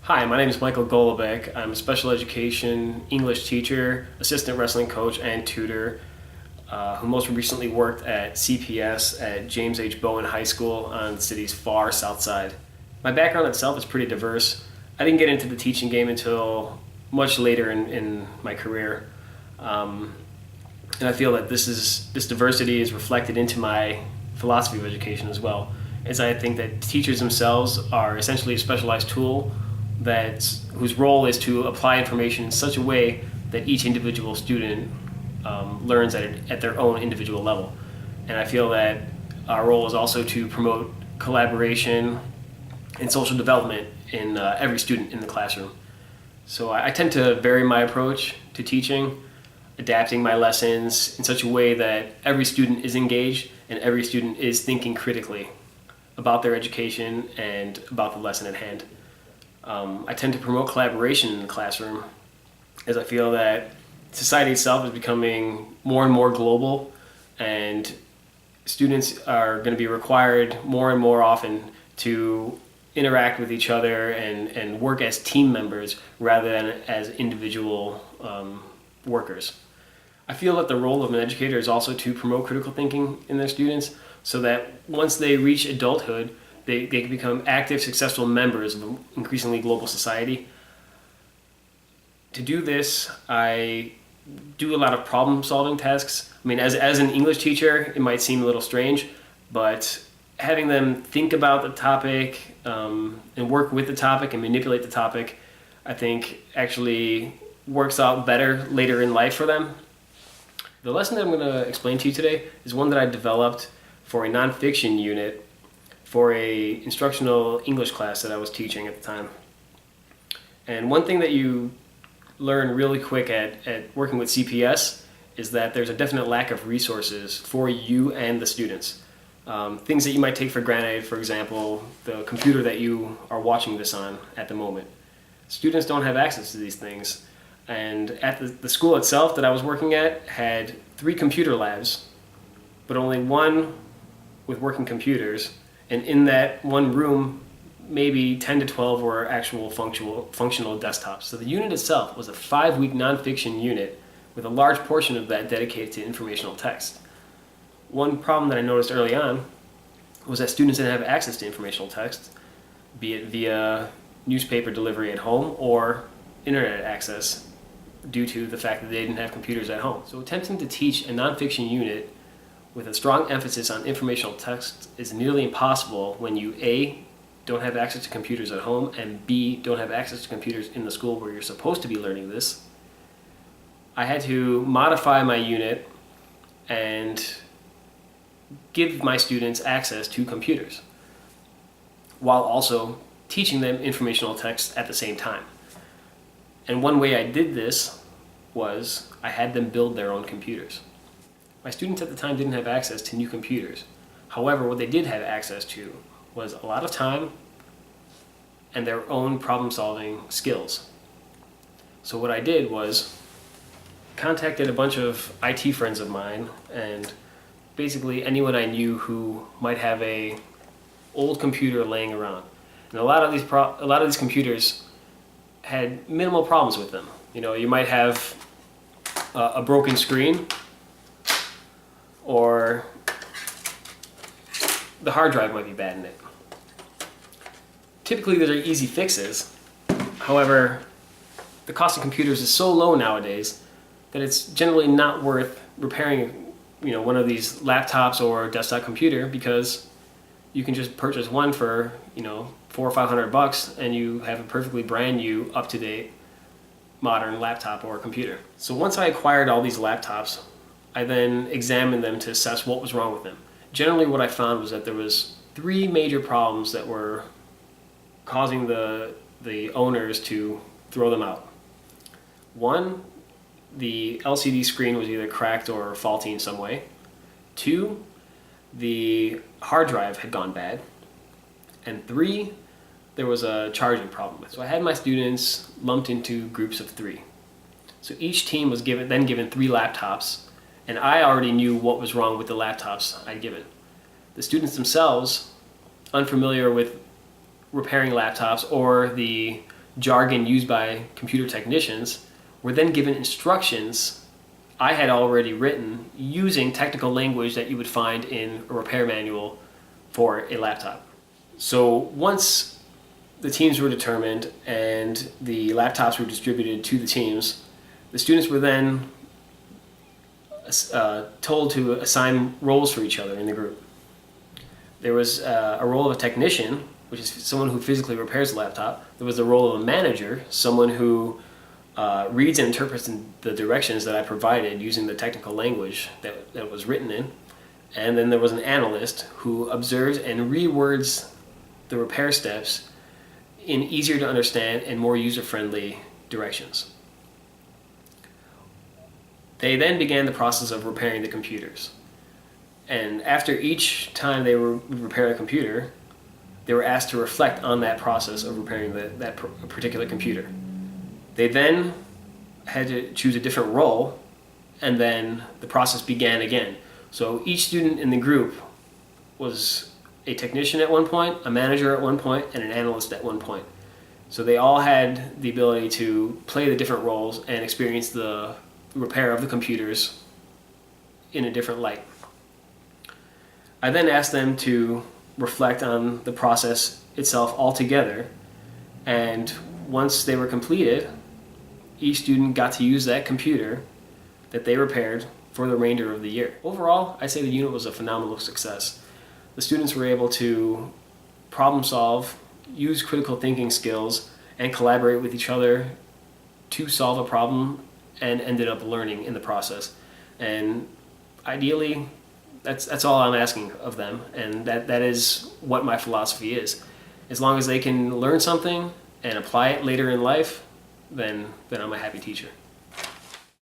Hi, my name is Michael Golubic. I'm a special education English teacher, assistant wrestling coach, and tutor who most recently worked at CPS at James H. Bowen High School on the city's far south side. My background itself is pretty diverse. I didn't get into the teaching game until much later in my career. And I feel that this diversity is reflected into my philosophy of education as well, as I think that teachers themselves are essentially a specialized tool whose role is to apply information in such a way that each individual student learns at their own individual level. And I feel that our role is also to promote collaboration and social development in every student in the classroom. So I tend to vary my approach to teaching, adapting my lessons in such a way that every student is engaged and every student is thinking critically about their education and about the lesson at hand. I tend to promote collaboration in the classroom, as I feel that society itself is becoming more and more global, and students are going to be required more and more often to interact with each other and work as team members rather than as individual workers. I feel that the role of an educator is also to promote critical thinking in their students so that once they reach adulthood, they can become active, successful members of an increasingly global society. To do this, I do a lot of problem-solving tasks. I mean, as an English teacher, it might seem a little strange, but having them think about the topic and work with the topic and manipulate the topic, I think actually works out better later in life for them. The lesson that I'm going to explain to you today is one that I developed for a nonfiction unit for a instructional English class that I was teaching at the time. And one thing that you learn really quick at working with CPS is that there's a definite lack of resources for you and the students. Things that you might take for granted, for example, the computer that you are watching this on at the moment. Students don't have access to these things. And at the school itself that I was working at had 3 computer labs, but only one with working computers. And in that one room, maybe 10 to 12 were actual functional desktops. So the unit itself was a 5-week nonfiction unit with a large portion of that dedicated to informational text. One problem that I noticed early on was that students didn't have access to informational text, be it via newspaper delivery at home or internet access due to the fact that they didn't have computers at home. So attempting to teach a nonfiction unit with a strong emphasis on informational text is nearly impossible when you A, don't have access to computers at home, and B, don't have access to computers in the school where you're supposed to be learning this. I had to modify my unit and give my students access to computers while also teaching them informational text at the same time. And one way I did this was I had them build their own computers. My students at the time didn't have access to new computers. However, what they did have access to was a lot of time and their own problem-solving skills. So what I did was contacted a bunch of IT friends of mine and basically anyone I knew who might have a old computer laying around. And a lot of these computers had minimal problems with them. You know, you might have a broken screen, or the hard drive might be bad in it. Typically, these are easy fixes. However, the cost of computers is so low nowadays that it's generally not worth repairing, one of these laptops or desktop computer, because you can just purchase one for, $400 or $500 and you have a perfectly brand new, up-to-date, modern laptop or computer. So once I acquired all these laptops, I then examined them to assess what was wrong with them. Generally, what I found was that there was 3 major problems that were causing the owners to throw them out. 1, the LCD screen was either cracked or faulty in some way. 2, the hard drive had gone bad. And 3, there was a charging problem with it. So I had my students lumped into groups of 3. So each team was then given 3 laptops, and I already knew what was wrong with the laptops I'd given. The students themselves, unfamiliar with repairing laptops or the jargon used by computer technicians were then given instructions I had already written using technical language that you would find in a repair manual for a laptop. So once the teams were determined and the laptops were distributed to the teams, the students were then told to assign roles for each other in the group. There was a role of a technician, which is someone who physically repairs the laptop. There was the role of a manager, someone who reads and interprets the directions that I provided using the technical language that was written in. And then there was an analyst who observes and rewords the repair steps in easier to understand and more user-friendly directions. They then began the process of repairing the computers. And after each time they would repair a computer, they were asked to reflect on that process of repairing that particular computer. They then had to choose a different role, and then the process began again. So each student in the group was a technician at one point, a manager at one point, and an analyst at one point. So they all had the ability to play the different roles and experience the repair of the computers in a different light. I then asked them to reflect on the process itself altogether, and once they were completed, each student got to use that computer that they repaired for the remainder of the year. Overall, I'd say the unit was a phenomenal success. The students were able to problem solve, use critical thinking skills, and collaborate with each other to solve a problem, and ended up learning in the process. And ideally, that's all I'm asking of them, and that is what my philosophy is. As long as they can learn something and apply it later in life, then I'm a happy teacher.